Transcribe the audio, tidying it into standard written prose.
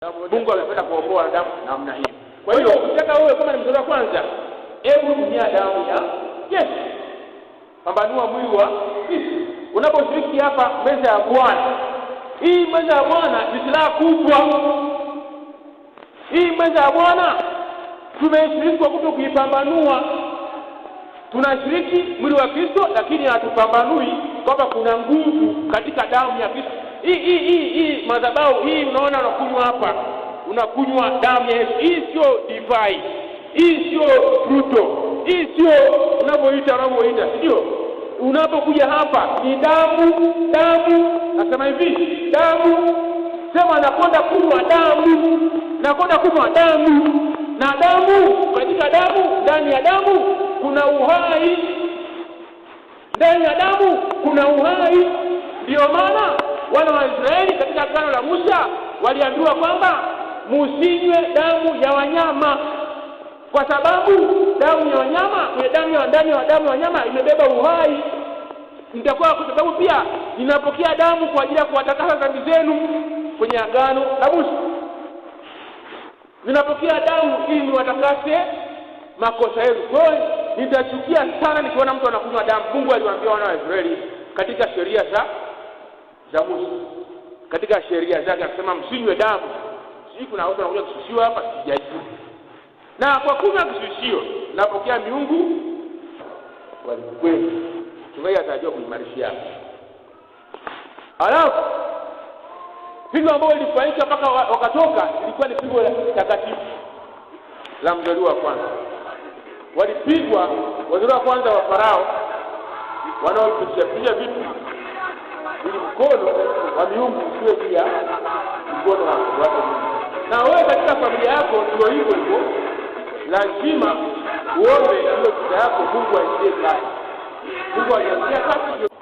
Mungu amependa kuokoa wanadamu namna hiyo. Kwa hiyo ukitaka wewe kama ni mtoto wa kwanza, hebu tumia damu ya Yesu. Pambanua mwili wa Kristo. Unaposhiriki hapa meza ya Bwana. Hii meza ya Bwana ni silaha kubwa. Hii meza ya Bwana tumeshiriki kwa kutokuipambanua. Tunashiriki mwili wa Kristo lakini hatupambanui kwamba kuna nguvu katika damu ya Kristo. Hii madhabahu hii unaona unakunywa hapa, unakunywa damu ya Yesu. Hii sio divai. Hii sio fruto. Hii sio unapoita, sio. Unapokuja hapa ni damu. Nasema hivi, damu. Sema nakwenda kunywa damu. Nakwenda kunywa damu. Na damu, katika damu, ndani ya damu kuna uhai. Ndani ya damu kuna uhai. Ndio maana wana wa Israeli katika agano la Musa waliambiwa kwamba msinywe damu ya wanyama, kwa sababu damu ya wanyama, ndani ya damu ya wanyama imebeba uhai. Nitakuwa kwa sababu pia ninapokea damu kwa ajili ya kuwatakasa dhambi zenu kwenye agano la Musa. Ninapokea damu ili niwatakase makosa yenu. Kwa hiyo nitachukia sana nikiona mtu anakunywa damu. Mungu aliwaambia wana wa Israeli katika sheria za Musa, katika sheria zake akasema msinywe damu. Sisi kuna watu wanakuja kusushiwa hapa, sijajua. Na kwa kunywa kisushio napokea miungu walikweli. Tungai atajua kuimarishia. Alafu pigo ambalo lilifanyika mpaka wakatoka ilikuwa ni pigo la takatifu la mzaliwa wa kwanza. Walipigwa wazaliwa wa kwanza wa Farao wanaopitia vitu ili mkono wa miungu usiwe juu ya mkono wa watu. Na wewe katika familia yako ndio hivyo. Lazima uombe hiyo shida yako Mungu aitie kati. Mungu aitie kati.